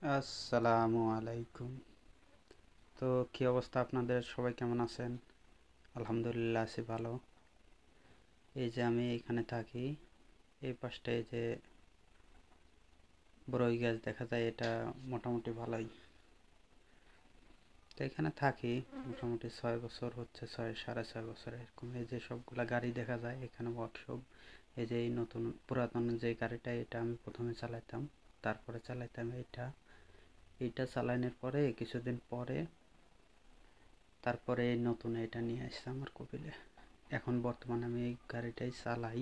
আসসালামু আলাইকুম। তো কি অবস্থা আপনাদের? সবাই কেমন আছেন? আলহামদুলিল্লাহ আছি ভালো। এই যে আমি এখানে থাকি, এই পাশটায় যে বড়ই গাছ দেখা যায়, এটা মোটামুটি ভালোই। তো এখানে থাকি মোটামুটি 6 বছর হচ্ছে, 6.5 বছর এরকম। এই যে সবগুলা গাড়ি দেখা যায় এখানে ওয়ার্কশপ। এই যে এই নতুন পুরাতন যে গাড়িটা, এটা আমি প্রথমে চালাইতাম, তারপরে চালাইতাম এইটা চালানোর পরে কিছুদিন পরে তারপরে এই নতুন এটা নিয়ে আসছে আমার কপিলে। এখন বর্তমানে আমি এই গাড়িটাই চালাই।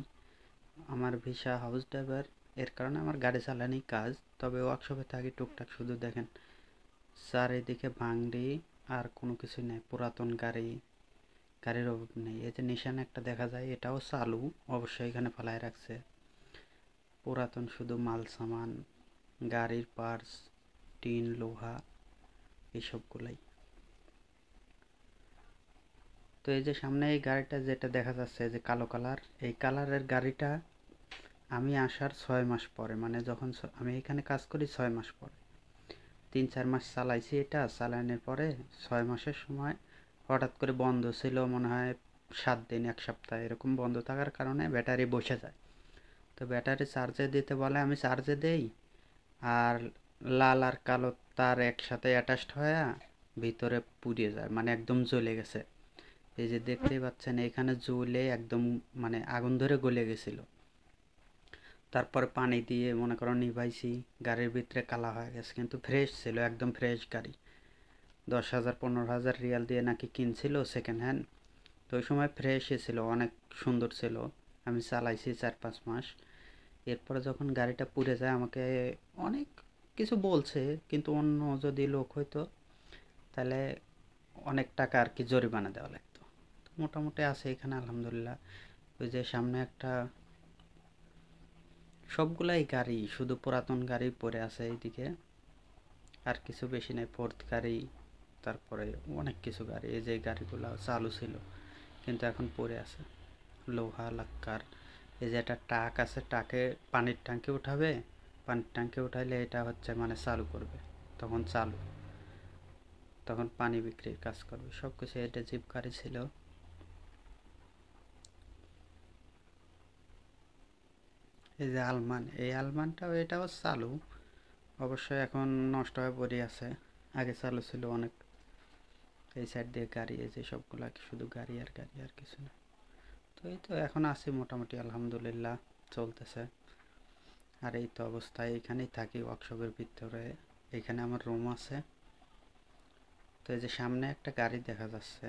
আমার ভিসা হাউস ড্রাইভার, এর কারণে আমার গাড়ি চালানোই কাজ। তবে ওয়ার্কশপে থাকি টুকটাক। শুধু দেখেন চারিদিকে ভাঙড়ি, আর কোনো কিছু নেই। পুরাতন গাড়ির অভাব নেই। এই যে নিশান একটা দেখা যায়, এটাও চালু, অবশ্যই এখানে ফেলায় রাখছে। পুরাতন শুধু মাল সামান, গাড়ির পার্টস, টিন, লোহা, এইসবগুলাই। তো এই যে সামনে এই গাড়িটা যেটা দেখা যাচ্ছে, যে কালো কালার, এই কালারের গাড়িটা আমি আসার 6 মাস পরে, মানে যখন আমি এখানে কাজ করি 6 মাস পরে, 3-4 মাস চালাইছি। এটা চালানোর পরে 6 মাসের সময় হঠাৎ করে বন্ধ ছিল, মনে হয় 7 দিন 1 সপ্তাহ এরকম বন্ধ থাকার কারণে ব্যাটারি বসে যায়। তো ব্যাটারি চার্জে দিতে বলে, আমি চার্জে দেই, আর লাল আর কালো তার একসাথে অ্যাটাচড হয়ে ভিতরে পুড়িয়ে যায়, মানে একদম জ্বলে গেছে। এই যে দেখতেই পাচ্ছেন এখানে জ্বলে একদম, মানে আগুন ধরে গলে গেছিল। তারপরে পানি দিয়ে মনে করো নিভাইছি, গাড়ির ভিতরে কালা হয়ে গেছে, কিন্তু ফ্রেশ ছিল, একদম ফ্রেশ গাড়ি। 10,000 15,000 রিয়াল দিয়ে নাকি কিনছিল সেকেন্ড হ্যান্ড। তো ওই সময় ফ্রেশই ছিল, অনেক সুন্দর ছিল। আমি চালাইছি 4-5 মাস। এরপরে যখন গাড়িটা পুড়ে যায়, আমাকে অনেক কিছু বলছে, কিন্তু অন্য যদি লোক হইতো তাহলে অনেক টাকা আর কি জরিমানা দেওয়া লাগতো। তো মোটামুটি আছে এখানে আলহামদুলিল্লাহ। ওই যে সামনে একটা, সবগুলাই গাড়ি, শুধু পুরাতন গাড়ি পড়ে আছে এইদিকে, আর কিছু বেশি নেই। ফোর্থ গাড়ি, তারপরে অনেক কিছু গাড়ি, এই যে গাড়িগুলো চালু ছিল কিন্তু এখন পড়ে আছে। লোহা লাক্কার, এই যে একটা ট্রাক আছে, ট্রাকে পানির ট্যাঙ্কি উঠাবে, পানির ট্যাঙ্কি উঠাইলে এটা হচ্ছে মানে চালু করবে, তখন চালু, তখন পানি বিক্রির কাজ করবে, সব কিছু। এটা জিপ গাড়ি ছিল। এই যে আলমান, এই আলমানটাও এটাও চালু, অবশ্যই এখন নষ্ট হয়ে পড়ে আছে। আগে চালু ছিল অনেক। এই সাইড দিয়ে গাড়ি, এই যে সবগুলা শুধু গাড়ি আর গাড়ি, আর কিছু না। তো এই তো এখন আছি মোটামুটি আলহামদুলিল্লাহ, চলতেছে। আর এই তো অবস্থায় এখানেই থাকি ওয়ার্কশপের ভিতরে। এখানে আমার রুম আছে। তো এই যে সামনে একটা গাড়ি দেখা যাচ্ছে,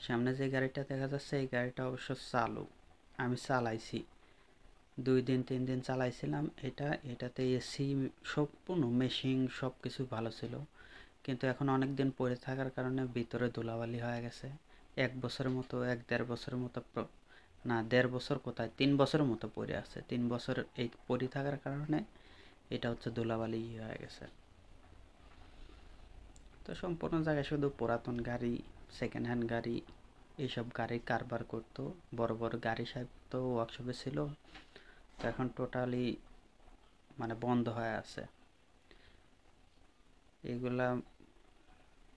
সামনে যে গাড়িটা দেখা যাচ্ছে এই গাড়িটা অবশ্য চালু, আমি চালাইছি 2 দিন 3 দিন চালাইছিলাম। এটাতে এসি সম্পূর্ণ মেশিন সব কিছু ভালো ছিল, কিন্তু এখন অনেক দিন পরে থাকার কারণে ভিতরে ধুলাবালি হয়ে গেছে। 1 বছরের মতো, 1-1.5 বছরের মতো, না 1.5 বছর কোথায়, 3 বছরের মতো পরে আছে। 3 বছর এই পরে থাকার কারণে এটা হচ্ছে ধুলাবালি হয়ে গেছে। তো সম্পূর্ণ জায়গায় শুধু পুরাতন গাড়ি, সেকেন্ড হ্যান্ড গাড়ি, এইসব গাড়ি কারবার করতো। বড় বড় গাড়ি সাহেব তো ওয়ার্কশপে ছিল, তো এখন টোটালি মানে বন্ধ হয়ে আছে। এইগুলা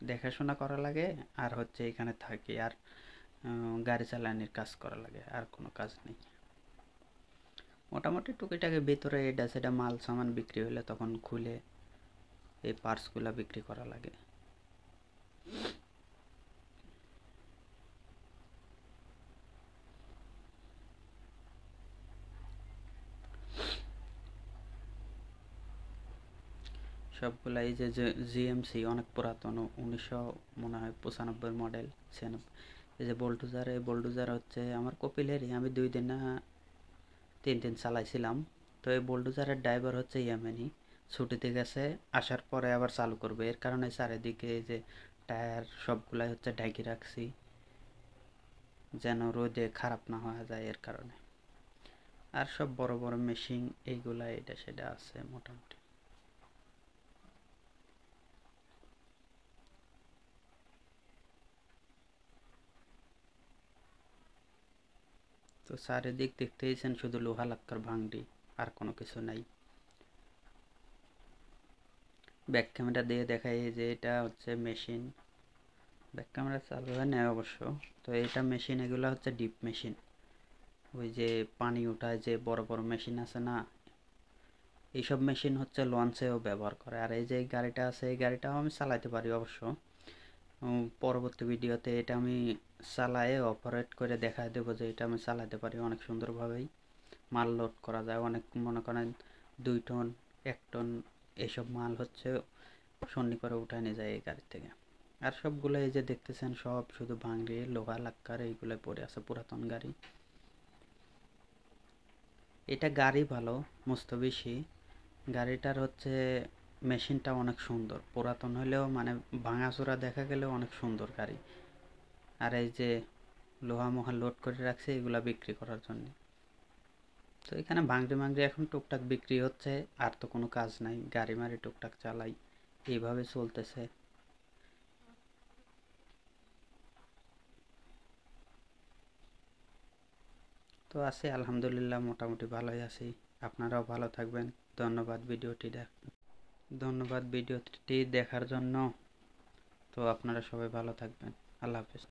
দেখাশোনা করা লাগে, আর হচ্ছে এখানে থাকি, আর গাড়ি চালানোর কাজ করা লাগে, আর কোনো কাজ নেই। মোটামুটি টুকিটাকি ভিতরে এটা সেটা মাল সামান বিক্রি হলে তখন খুলে এই পার্টসগুলো বিক্রি করা লাগে। সবগুলা এই যে জিএমসি অনেক পুরাতন, 1900 মনে হয় 95 মডেল, 96। এই যে বোল্ডুজার, এই বোল্ডুজার হচ্ছে আমার কপিলেরই, আমি 2 দিন না 3 দিন চালাইছিলাম। তো এই বোল্ডুজারের ড্রাইভার হচ্ছে ইয়েমেনি, ছুটিতে গেছে, আসার পরে আবার চালু করবে। এর কারণে চারিদিকে এই যে টায়ার সবগুলাই হচ্ছে ঢাকি রাখছি, যেন রোদে খারাপ না হয়ে যায়, এর কারণে। আর সব বড় বড় মেশিন এইগুলা এটা সেটা আছে মোটামুটি। তো চারিদিক দেখতেইছেন শুধু লোহা লাক্কার ভাঙড়ি, আর কোনো কিছু নাই। ব্যাক ক্যামেরা দিয়ে দেখাই যে এটা হচ্ছে মেশিন। ব্যাক ক্যামেরা চালু হয় না অবশ্য। তো এটা মেশিন, এগুলো হচ্ছে ডিপ মেশিন, ওই যে পানি ওঠায় যে বড় বড় মেশিন আছে না, এইসব মেশিন হচ্ছে লঞ্চেও ব্যবহার করে। আর এই যে গাড়িটা আছে, এই গাড়িটাও আমি চালাতে পারি অবশ্য। পরবর্তী ভিডিওতে এটা আমি চালায়ে অপারেট করে দেখা দেবো যে এটা আমি চালাতে পারি অনেক সুন্দরভাবেই। মাল লোড করা যায় অনেক, মনে করেন 2 টন 1 টন এইসব মাল হচ্ছে সন্নি করে উঠায় নিয়ে যায় এই গাড়ি থেকে। আর সবগুলো এই যে দেখতেছেন সব শুধু ভাঙড়ি লোহা লাক্কার এইগুলো পড়ে আছে, পুরাতন গাড়ি। এটা গাড়ি ভালো মুস্তবিশি, গাড়িটার হচ্ছে মেশিনটা অনেক সুন্দর, পুরাতন হলেও মানে ভাঙাচোরা দেখা গেলেও অনেক সুন্দর গাড়ি। আর এই যে লোহা মোহা লোড করে রাখছে এগুলা বিক্রি করার জন্য। তো এখানে ভাঙড়ি মাংড়ি এখন টুকটাক বিক্রি হচ্ছে, আর তো কোনো কাজ নাই, গাড়ি মারি টুকটাক চালাই, এইভাবে চলতেছে। তো আছি আলহামদুলিল্লাহ, মোটামুটি ভালোই আছি। আপনারাও ভালো থাকবেন। ধন্যবাদ ভিডিওটি দেখার জন্য। তো আপনারা সবাই ভালো থাকবেন। আল্লাহ হাফেজ।